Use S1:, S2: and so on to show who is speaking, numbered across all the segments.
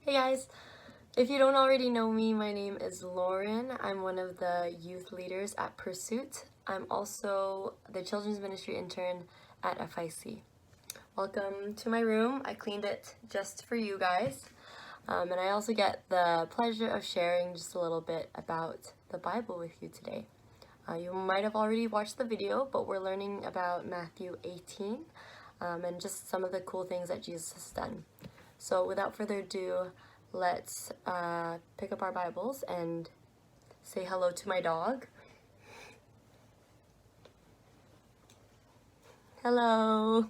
S1: Hey guys, if you don't already know me, my name is Lauren. I'm one of the youth leaders at Pursuit. I'm also the children's ministry intern at FIC. Welcome to my room. I cleaned it just for you guys. And I also get the pleasure of sharing just a little bit about the Bible with you today. You might have already watched the video, but we're learning about Matthew 18 and just some of the cool things that Jesus has done. So without further ado, let's pick up our Bibles and say hello to my dog. Hello.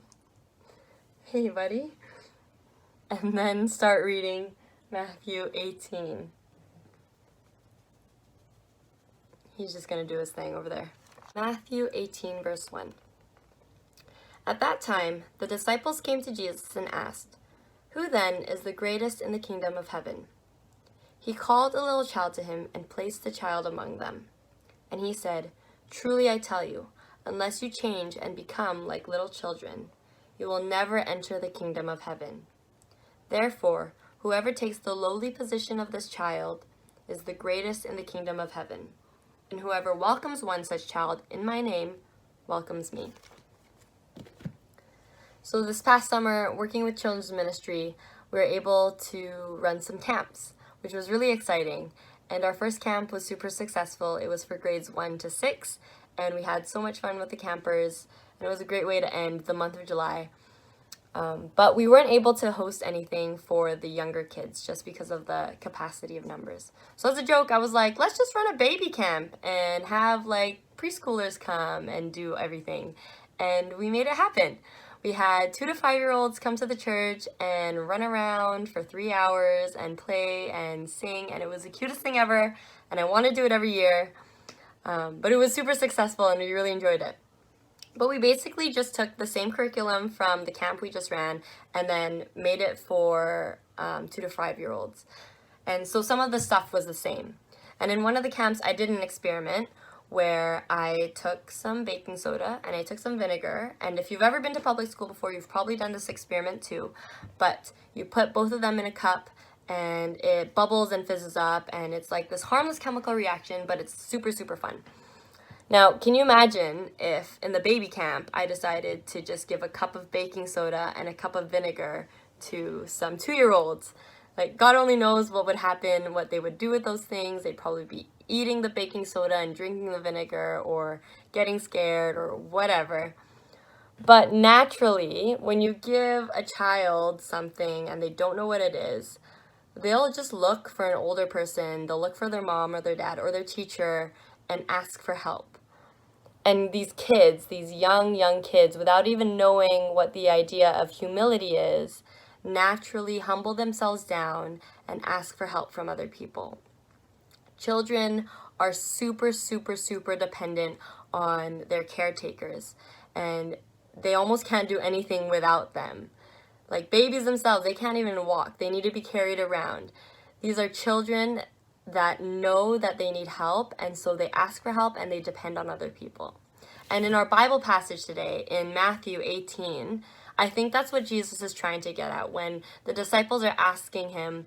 S1: Hey, buddy. And then start reading Matthew 18. He's just going to do his thing over there. Matthew 18, verse 1. At that time, the disciples came to Jesus and asked, "Who then is the greatest in the kingdom of heaven?" He called a little child to him and placed the child among them. And he said, "Truly I tell you, unless you change and become like little children, you will never enter the kingdom of heaven. Therefore, whoever takes the lowly position of this child is the greatest in the kingdom of heaven. And whoever welcomes one such child in my name welcomes me." So this past summer, working with children's ministry, we were able to run some camps, which was really exciting. And our first camp was super successful. It was for grades 1 to 6, and we had so much fun with the campers, and it was a great way to end the month of July. But we weren't able to host anything for the younger kids just because of the capacity of numbers. So as a joke, I was like, let's just run a baby camp and have like preschoolers come and do everything. And we made it happen. We had 2 to 5-year-olds come to the church and run around for 3 hours and play and sing, and it was the cutest thing ever, and I want to do it every year. But it was super successful and we really enjoyed it. But we basically just took the same curriculum from the camp we just ran and then made it for 2 to 5-year-olds. And so some of the stuff was the same. And in one of the camps, I did an experiment where I took some baking soda and I took some vinegar. And if you've ever been to public school before, you've probably done this experiment too. But you put both of them in a cup and it bubbles and fizzes up, and it's like this harmless chemical reaction, but it's super, super fun. Now, can you imagine if in the baby camp I decided to just give a cup of baking soda and a cup of vinegar to some 2-year-olds? Like, God only knows what would happen, what they would do with those things. They'd probably be eating the baking soda and drinking the vinegar or getting scared or whatever. But naturally, when you give a child something and they don't know what it is, they'll just look for an older person. They'll look for their mom or their dad or their teacher and ask for help. And these kids, these young kids, without even knowing what the idea of humility is, naturally humble themselves down and ask for help from other people. Children are super, super, super dependent on their caretakers, and they almost can't do anything without them. Like babies themselves, they can't even walk. They need to be carried around. These are children that know that they need help, and so they ask for help and they depend on other people. And in our Bible passage today, in Matthew 18, I think that's what Jesus is trying to get at when the disciples are asking him,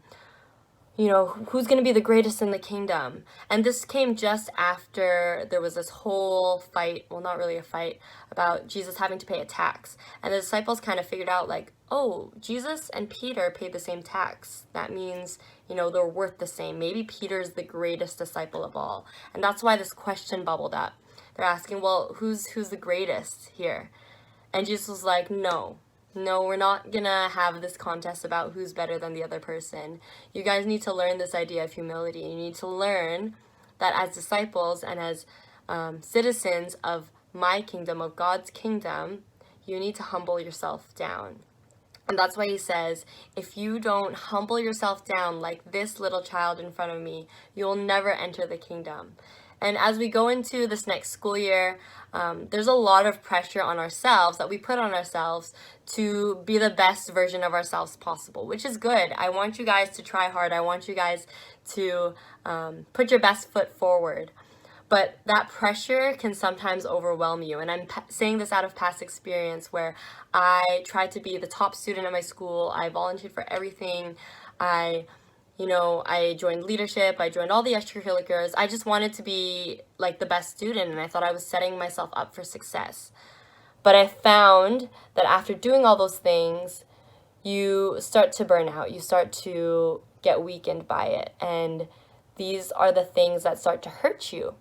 S1: who's going to be the greatest in the kingdom? And this came just after there was this whole fight, well, not really a fight, about Jesus having to pay a tax. And the disciples kind of figured out like, oh, Jesus and Peter paid the same tax. That means, they're worth the same. Maybe Peter's the greatest disciple of all. And that's why this question bubbled up. They're asking, well, who's the greatest here? And Jesus was like, no, we're not gonna have this contest about who's better than the other person. You guys need to learn this idea of humility. You need to learn that as disciples and as citizens of my kingdom, of God's kingdom, you need to humble yourself down. And that's why he says, if you don't humble yourself down like this little child in front of me, you'll never enter the kingdom. And as we go into this next school year, there's a lot of pressure on ourselves that we put on ourselves to be the best version of ourselves possible, which is good. I want you guys to try hard. I want you guys to put your best foot forward. But that pressure can sometimes overwhelm you. And I'm saying this out of past experience where I tried to be the top student at my school. I volunteered for everything. I joined leadership, I joined all the extracurriculars. I just wanted to be like the best student, and I thought I was setting myself up for success. But I found that after doing all those things, you start to burn out. You start to get weakened by it. And these are the things that start to hurt you.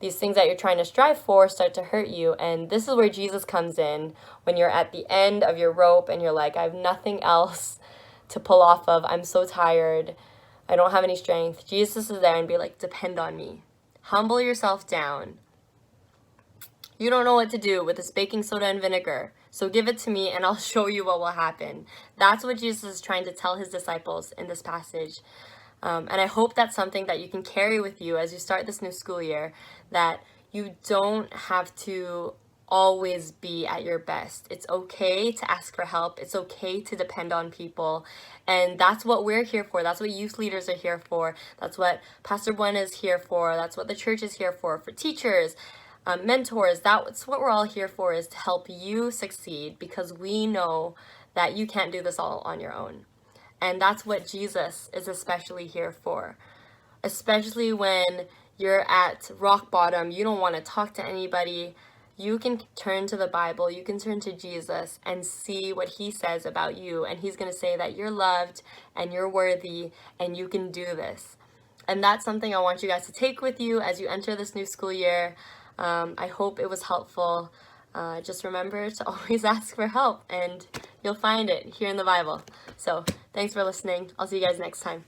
S1: These things that you're trying to strive for start to hurt you. And this is where Jesus comes in, when you're at the end of your rope and you're like, I have nothing else to pull off of. I'm so tired. I don't have any strength. Jesus is there and be like, depend on me. Humble yourself down. You don't know what to do with this baking soda and vinegar, so give it to me and I'll show you what will happen. That's what Jesus is trying to tell his disciples in this passage. And I hope that's something that you can carry with you as you start this new school year, that you don't have to always be at your best. It's okay to ask for help. It's okay to depend on people. And that's what we're here for. That's what youth leaders are here for. That's what Pastor Buena is here for. That's what the church is here for teachers, mentors. That's what we're all here for, is to help you succeed, because we know that you can't do this all on your own. And that's what Jesus is especially here for. Especially when you're at rock bottom, you don't want to talk to anybody, you can turn to the Bible, you can turn to Jesus and see what he says about you. And he's going to say that you're loved and you're worthy and you can do this. And that's something I want you guys to take with you as you enter this new school year. I hope it was helpful. Just remember to always ask for help, and you'll find it here in the Bible. So thanks for listening. I'll see you guys next time.